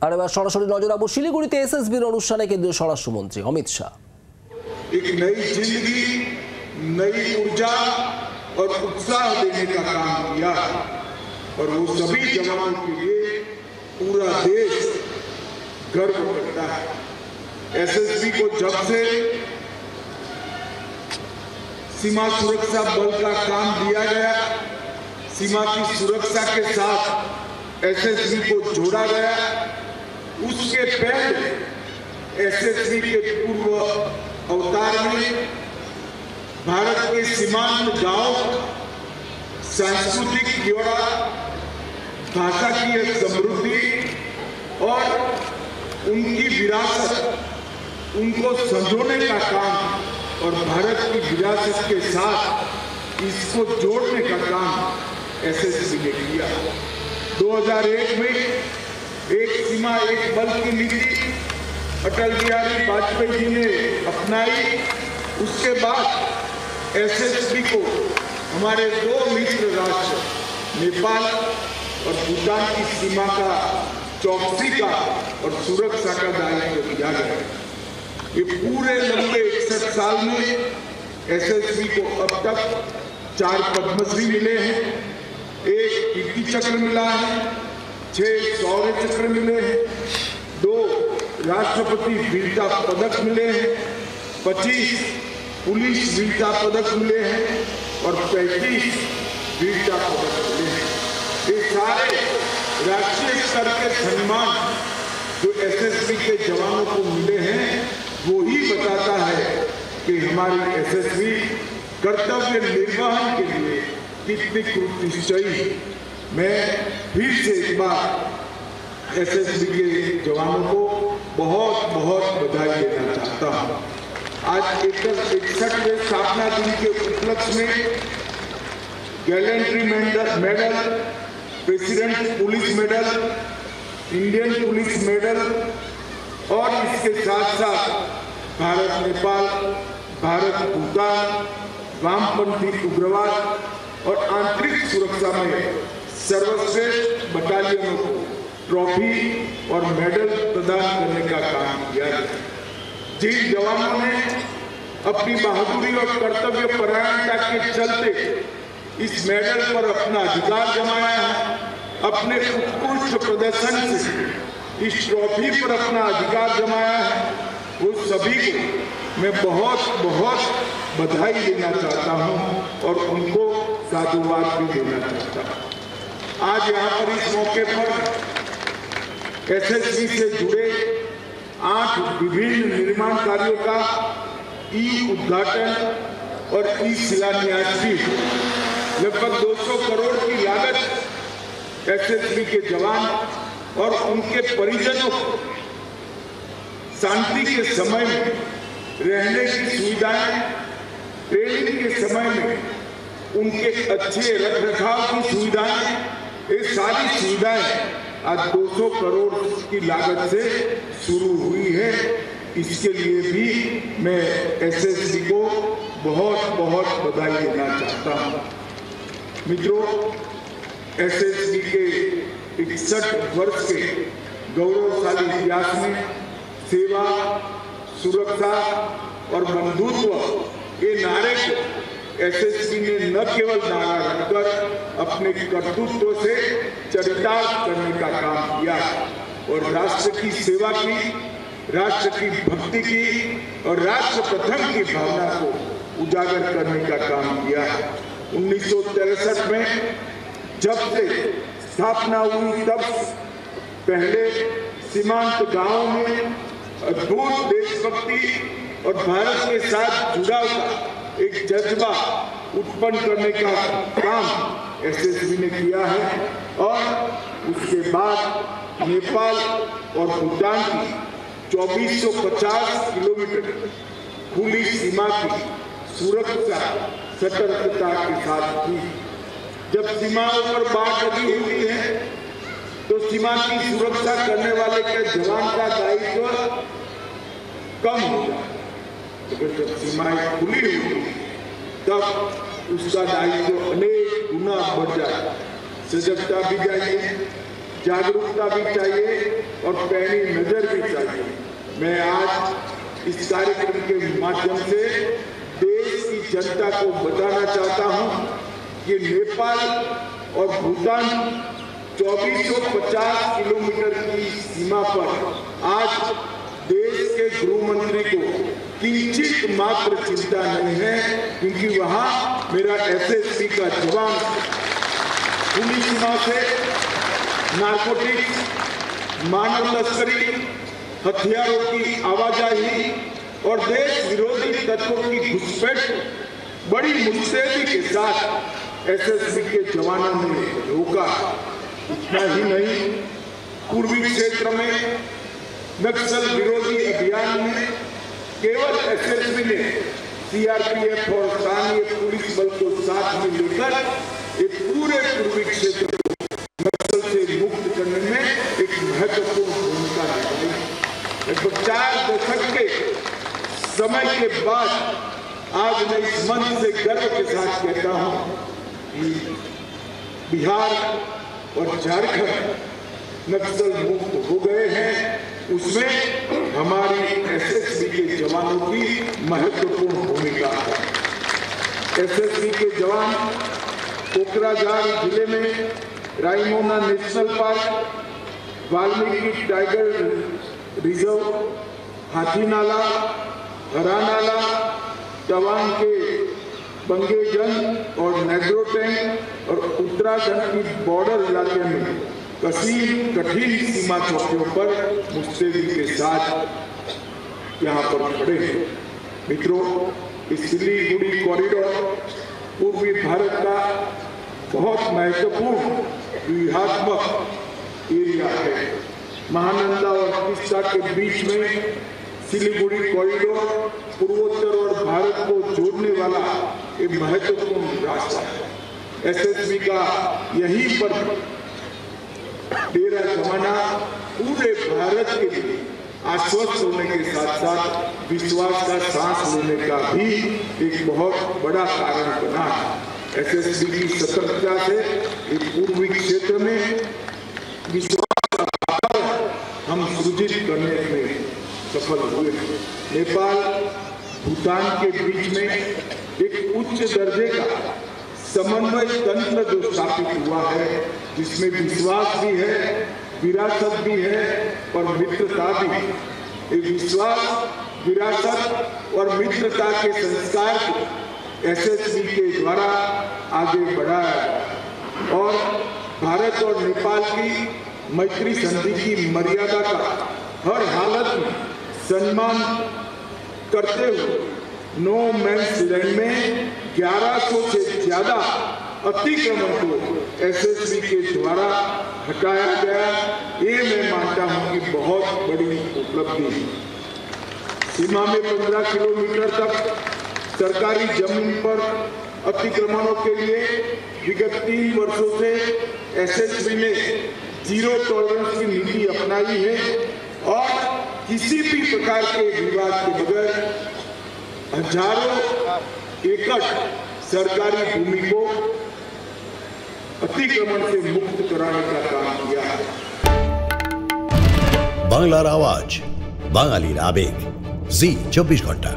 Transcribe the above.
আর এবার সরাসরি নজর রাখবো শিলিগুড়িতে এসএসবির অনুষ্ঠানে কেন্দ্রীয় স্বরাষ্ট্রমন্ত্রী অমিত শাহ। एक नई जिंदगी, नई ऊर्जा और उत्साह देने का काम किया और वो सभी जवानों के लिए पूरा देश गर्व करता है। एसएसबी को जब से सीमा सुरक्षा बल का काम दिया गया, सीमा की सुरक्षा के साथ एसएसबी को जोड़ा गया, उसके पहले एसएसबी के पूर्व अवतार में भारत के सीमांत गांव सांस्कृतिक जोड़ा, भाषा की समृद्धि और उनकी विरासत, उनको संजोने का काम और भारत की विरासत के साथ इसको जोड़ने का काम एसएसबी ने किया। 2001 में एक सीमा एक बल की नीति अटल बिहारी वाजपेयी जी ने अपनाई। उसके बाद एसएसबी को हमारे दो मित्र राष्ट्र नेपाल और भूटान की सीमा का चौकसी का और सुरक्षा का दायित्व दिया गया। ये पूरे लंबे 61 साल में एसएसबी को अब तक 4 पद्मश्री मिले हैं, 1 कीर्ति चक्र मिला है, 6 शौर्य चक्र मिले हैं, 2 राष्ट्रपति वीरता पदक मिले हैं, 25 पुलिस वीरता पदक मिले हैं और 35 वीरता पदक मिले हैं। ये सारे राष्ट्रीय स्तर के सम्मान जो एसएसबी के जवानों को मिले हैं, वो ही बताता है कि हमारी एसएसबी कर्तव्य निर्वहन के लिए कितनी कृतनिश्चयी। मैं फिर से एक बार एसएसबी के जवानों को बहुत बहुत बधाई देना चाहता हूँ। आज 61वें स्थापना दिन के उपलक्ष्य में gallantry medal, president police medal, Indian police medal और इसके साथ साथ भारत नेपाल, भारत भूटान, वामपंथी उग्रवाद और आंतरिक सुरक्षा में सर्वश्रेष्ठ बटालियनों को ट्रॉफी और मेडल प्रदान करने का काम किया है। जिन जवानों ने अपनी बहादुरी और कर्तव्य परायणता के चलते इस मेडल पर अपना अधिकार जमाया है, अपने उत्कृष्ट प्रदर्शन से इस ट्रॉफी पर अपना अधिकार जमाया है, वो सभी को मैं बहुत बहुत बधाई देना चाहता हूँ और उनको साधुवाद भी देना चाहता हूँ। आज यहाँ पर इस मौके पर एसएसबी से जुड़े 8 विभिन्न निर्माण कार्यों का उद्घाटन और शिलान्यास भी। लगभग 200 करोड़ की लागत एसएसबी के जवान और उनके परिजनों को शांति के समय में रहने की सुविधाएं, ट्रेनिंग के समय में उनके अच्छे रखरखाव की सुविधाएं, ये सारी सुविधाएं आज 200 करोड़ की लागत से शुरू हुई है। इसके लिए भी मैं एसएसबी को बहुत बहुत बधाई देना चाहता हूँ। मित्रों, एसएसबी के 61 वर्ष के गौरवशाली इतिहास में सेवा, सुरक्षा और बंधुत्व ये नारे को एसएसबी ने न केवल नारा रखकर अपने कर्तृत्व से चरितार्थ करने का काम किया और राष्ट्र की सेवा की, राष्ट्र की भक्ति की और राष्ट्र प्रथम की भावना को उजागर करने का काम किया। 1963 में जब से स्थापना हुई तब पहले सीमांत गांवों में अद्भुत देशभक्ति और भारत के साथ जुड़ा हुआ एक जज्बा उत्पन्न करने का काम एसएसबी ने किया है और उसके बाद नेपाल और भूटान की 2450 किलोमीटर खुली सीमा की सुरक्षा सतर्कता के साथ की। जब सीमाओं पर बाढ़ लगी हुई है तो सीमा की सुरक्षा करने वाले के जवान का दायित्व कम हो जाए, लेकिन जब सीमाएं खुली हुई तब उसका दायित्व अनेक गुना बढ़ जाए। सजगता भी चाहिए, जागरूकता भी चाहिए और पैनी नजर भी चाहिए। मैं आज इस कार्यक्रम के माध्यम से देश की जनता को बताना चाहता हूं कि नेपाल और भूटान 2450 किलोमीटर की सीमा पर आज देश के गृह मंत्री को किंचित मात्र चिंता नहीं है, क्योंकि वहां मेरा एसएसबी का जवान खुली सीमा से नारकोटिक्स, मानव तस्करी, हथियारों की आवाजाही और देश विरोधी तत्वों की घुसपैठ बड़ी मुस्तैदी के साथ एसएसबी के जवानों ने रोका। इतना ही नहीं, पूर्वी क्षेत्र में नक्सल विरोधी अभियान में केवल एसएसबी ने सीआरपीएफ और स्थानीय पुलिस बल को साथ में लेकर एक पूरे पूर्वी क्षेत्र को नक्सल से मुक्त करने में एक महत्वपूर्ण भूमिका निभाई। लगभग 4 दशक के समय के बाद आज मैं इस मंच से गर्व के साथ कहता हूं कि बिहार और झारखंड नक्सल मुक्त हो गए हैं। उसमें हमारी एसएसबी के जवानों की महत्वपूर्ण भूमिका है। एसएसबी के जवान कोकराझार जिले में Raimona national park, Valmiki tiger reserve, Hathinala, Haranala, Tawang के बंगेजंग और नेग्रोटैंग और उत्तराखंड की बॉर्डर इलाके में कठिन सीमा चौकियों पर मुस्तैदी के साथ यहाँ पर खड़े हैं। मित्रों, इस सिलीगुड़ी कॉरिडोर पूर्वी भारत का बहुत महत्वपूर्ण व्यूहात्मक एरिया है। महानंदा और तीस्ता के बीच में सिलीगुड़ी कॉरिडोर पूर्वोत्तर और भारत को जोड़ने वाला एक महत्वपूर्ण रास्ता है। एसएसबी का यहीं पर डेरा जमाना पूरे भारत के लिए आश्वस्त होने के साथ साथ विश्वास का सांस लेने का भी एक बहुत बड़ा कारण बना। एसएसबी की सतर्कता से एक पूर्वी क्षेत्र में विश्वास का वातावरण हम सृजित करने में सफल हुए। नेपाल भूटान के बीच में एक उच्च दर्जे का समन्वय तंत्र जो स्थापित हुआ है, जिसमें विश्वास भी है, विरासत भी है और मित्रता भी है। एक विश्वास, विरासत और मित्रता के संस्कार को एसएसबी के द्वारा आगे बढ़ाया और भारत और नेपाल की मैत्री संधि की मर्यादा का हर हालत में सम्मान करते हुए नो मैंस लैंड में 1100 से ज्यादा अतिक्रमण को एसएसबी के द्वारा हटाया गया। ये मैं मानता हूं कि बहुत बड़ी उपलब्धि है। सीमा में 15 किलोमीटर तक सरकारी जमीन पर अतिक्रमणों के लिए विगत 3 वर्षों से एसएसबी ने जीरो टॉलरेंस की नीति अपनाई है और किसी भी प्रकार के विवाद के बगैर हजारों एकड़ सरकारी भूमि को अतिक्रमण से मुक्त कराने का काम किया है। বাংলার আওয়াজ, বাঙালির আবেগ, জি 24 ঘন্টা।